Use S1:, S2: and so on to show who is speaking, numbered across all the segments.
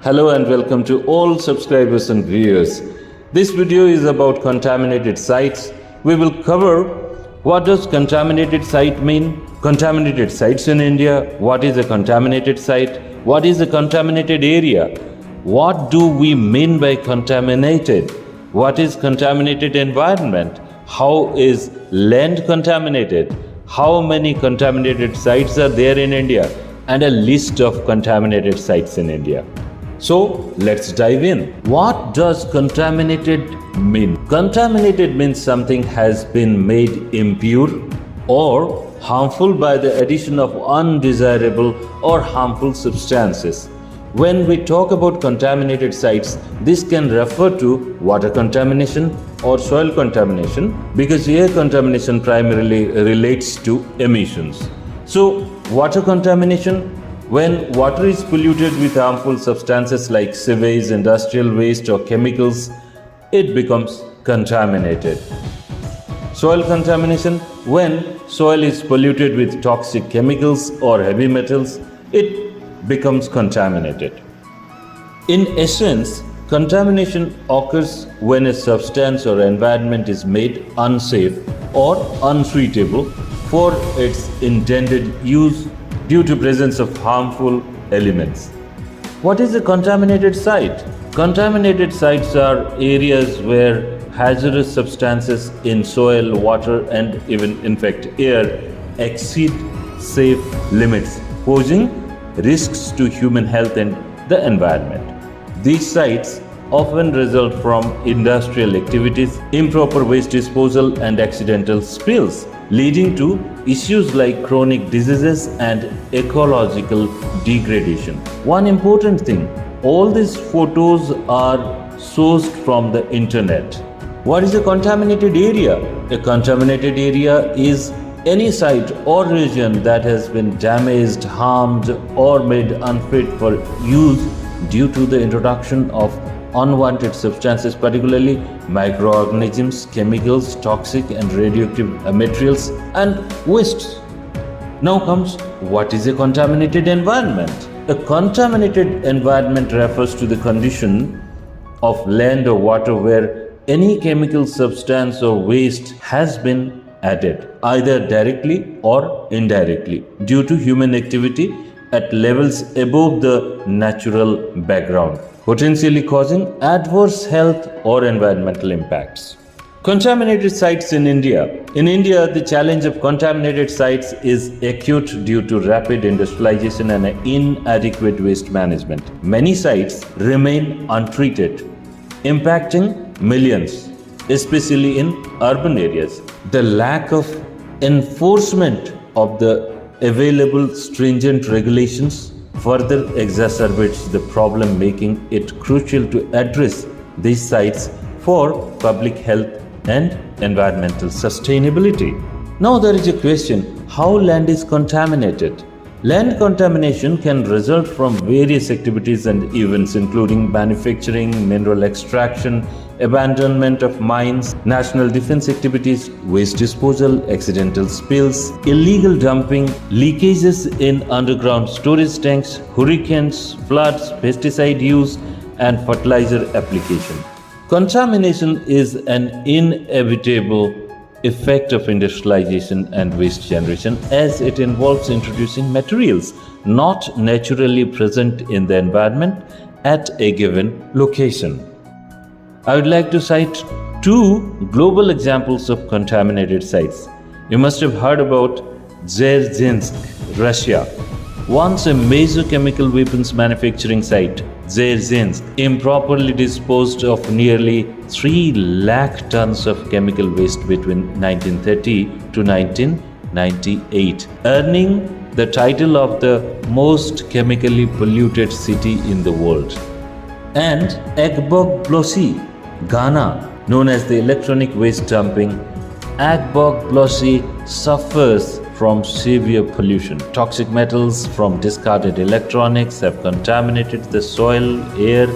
S1: Hello and welcome to all subscribers and viewers. This video is about contaminated sites. We will cover what does contaminated site mean, contaminated sites in India, what is a contaminated site, what is a contaminated area, what do we mean by contaminated, what is contaminated environment, how is land contaminated, how many contaminated sites are there in India, and a list of contaminated sites in India. So let's dive in. What does contaminated mean? Contaminated means something has been made impure or harmful by the addition of undesirable or harmful substances. When we talk about contaminated sites, this can refer to water contamination or soil contamination, because air contamination primarily relates to emissions. So water contamination, when water is polluted with harmful substances like sewage, industrial waste or chemicals, it becomes contaminated. Soil contamination, when soil is polluted with toxic chemicals or heavy metals, it becomes contaminated. In essence, contamination occurs when a substance or environment is made unsafe or unsuitable for its intended use due to presence of harmful elements. What is a contaminated site? Contaminated sites are areas where hazardous substances in soil, water, and even in fact air exceed safe limits, posing risks to human health and the environment. These sites often result from industrial activities, improper waste disposal, and accidental spills, leading to issues like chronic diseases and ecological degradation. One important thing, all these photos are sourced from the internet. What is a contaminated area? A contaminated area is any site or region that has been damaged, harmed, or made unfit for use due to the introduction of unwanted substances, particularly microorganisms, chemicals, toxic and radioactive materials, and wastes. Now comes, what is a contaminated environment? A contaminated environment refers to the condition of land or water where any chemical substance or waste has been added, either directly or indirectly, due to human activity at levels above the natural background, potentially causing adverse health or environmental impacts. Contaminated sites in India. In India, the challenge of contaminated sites is acute due to rapid industrialization and inadequate waste management. Many sites remain untreated, impacting millions, especially in urban areas. The lack of enforcement of the available stringent regulations further exacerbates the problem, making it crucial to address these sites for public health and environmental sustainability. Now there is a question, how land is contaminated? Land contamination can result from various activities and events including manufacturing, mineral extraction, abandonment of mines, national defense activities, waste disposal, accidental spills, illegal dumping, leakages in underground storage tanks, hurricanes, floods, pesticide use, and fertilizer application. Contamination is an inevitable effect of industrialization and waste generation, as it involves introducing materials not naturally present in the environment at a given location. I would like to cite two global examples of contaminated sites. You must have heard about Dzerzhinsk, Russia. Once a major chemical weapons manufacturing site, Dzerzhinsk improperly disposed of nearly 3 lakh tons of chemical waste between 1930 to 1998, earning the title of the most chemically polluted city in the world. And Agbogblosi, Ghana, known as the electronic waste dumping, Agbogblosi suffers from severe pollution. Toxic metals from discarded electronics have contaminated the soil, air,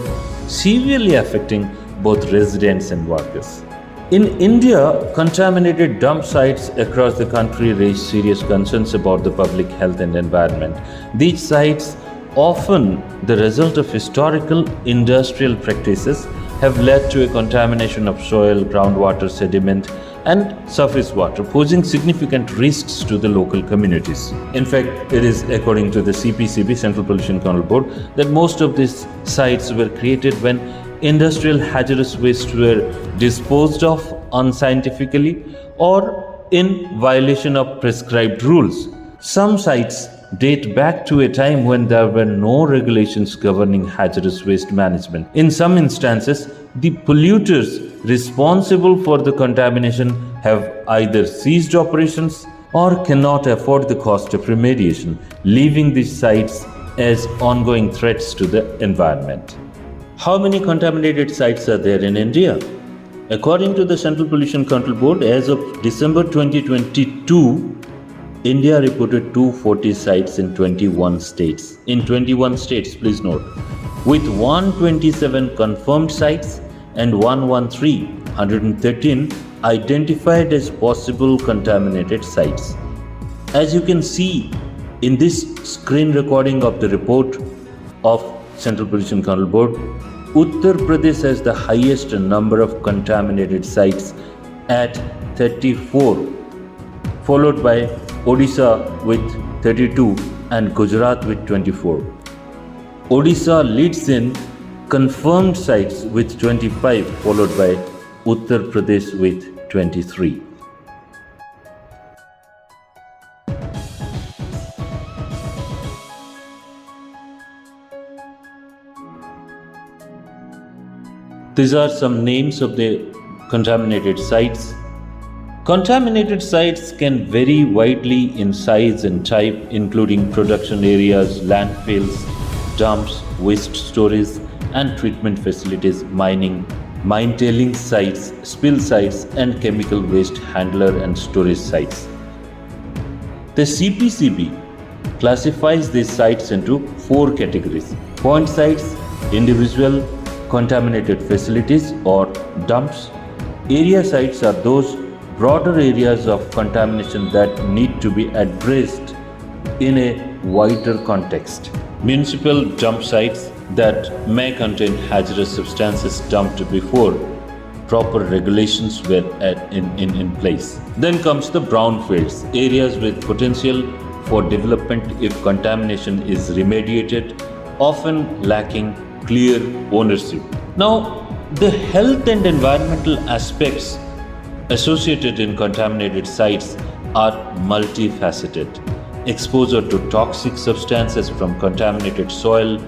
S1: severely affecting both residents and workers. In India, contaminated dump sites across the country raise serious concerns about the public health and environment. These sites often the result of historical industrial practices, have led to a contamination of soil, groundwater, sediment, and surface water, posing significant risks to the local communities. In fact, it is according to the CPCB, Central Pollution Control Board, that most of these sites were created when industrial hazardous waste were disposed of unscientifically or in violation of prescribed rules. Some sites date back to a time when there were no regulations governing hazardous waste management. In some instances, the polluters responsible for the contamination have either ceased operations or cannot afford the cost of remediation, leaving these sites as ongoing threats to the environment. How many contaminated sites are there in India? According to the Central Pollution Control Board, as of December 2022, India reported 240 sites in 21 states. In 21 states, please note, with 127 confirmed sites and 113 identified as possible contaminated sites. As you can see in this screen recording of the report of Central Pollution Control Board, Uttar Pradesh has the highest number of contaminated sites at 34, followed by Odisha with 32 and Gujarat with 24. Odisha leads in confirmed sites with 25, followed by Uttar Pradesh with 23. These are some names of the contaminated sites. Contaminated sites can vary widely in size and type, including production areas, landfills, dumps, waste storage and treatment facilities, mine tailing sites, spill sites, and chemical waste handler and storage sites. The CPCB classifies these sites into 4 categories: point sites, individual contaminated facilities or dumps. Area sites are those broader areas of contamination that need to be addressed in a wider context. Municipal dump sites that may contain hazardous substances dumped before proper regulations were in place. Then comes the brownfields, areas with potential for development if contamination is remediated, often lacking clear ownership. Now, the health and environmental aspects associated in contaminated sites are multifaceted. Exposure to toxic substances from contaminated soil,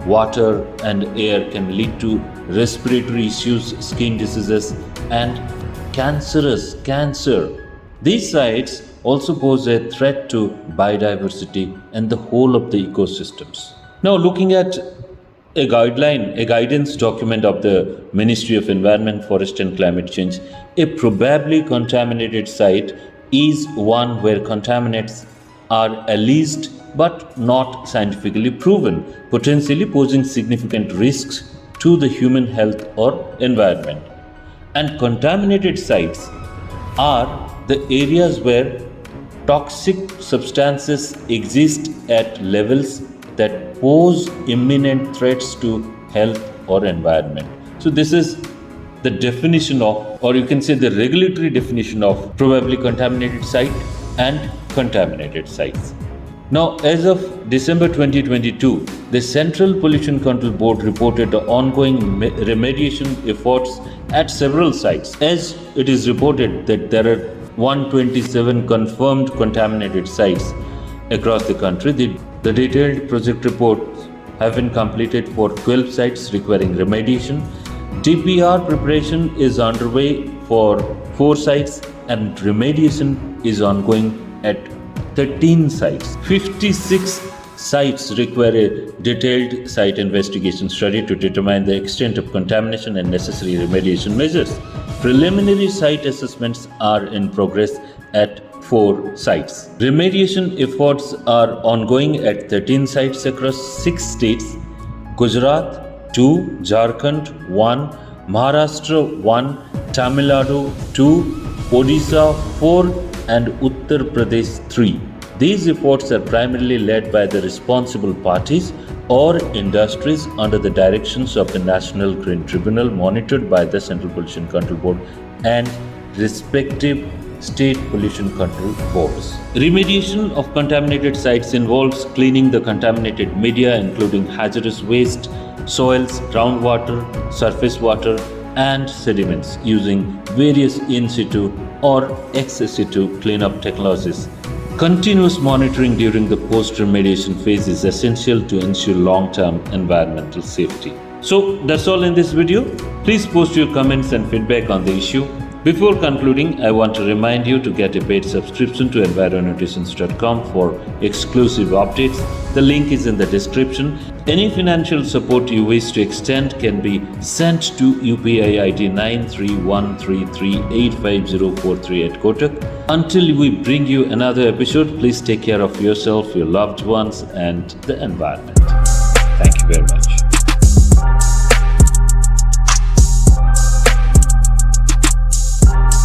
S1: water, and air can lead to respiratory issues, skin diseases, and cancer. These sites also pose a threat to biodiversity and the whole of the ecosystems. Now, looking at a guidance document of the Ministry of Environment, Forest and Climate Change, a probably contaminated site is one where contaminants are alleged but not scientifically proven, potentially posing significant risks to the human health or environment. And contaminated sites are the areas where toxic substances exist at levels that pose imminent threats to health or environment. So this is the definition of, or you can say the regulatory definition of, probably contaminated site and contaminated sites. Now, as of December 2022, the Central Pollution Control Board reported the ongoing remediation efforts at several sites. As it is reported that there are 127 confirmed contaminated sites across the country, the detailed project reports have been completed for 12 sites requiring remediation. DPR preparation is underway for 4 sites and remediation is ongoing at 13 sites. 56 sites require a detailed site investigation study to determine the extent of contamination and necessary remediation measures. Preliminary site assessments are in progress at 4 sites. Remediation efforts are ongoing at 13 sites across 6 states: Gujarat 2, Jharkhand 1, Maharashtra 1, Tamil Nadu 2, Odisha 4, and Uttar Pradesh 3. These efforts are primarily led by the responsible parties or industries under the directions of the National Green Tribunal monitored by the Central Pollution Control Board and respective state pollution control boards. Remediation of contaminated sites involves cleaning the contaminated media including hazardous waste, soils, groundwater, surface water and sediments using various in situ or ex situ cleanup technologies. Continuous monitoring during the post-remediation phase is essential to ensure long-term environmental safety. So that's all in this video. Please post your comments and feedback on the issue. Before concluding, I want to remind you to get a paid subscription to environotations.com for exclusive updates. The link is in the description. Any financial support you wish to extend can be sent to UPI ID 9313385043 at Kotak. Until we bring you another episode, please take care of yourself, your loved ones, and the environment. Thank you very much.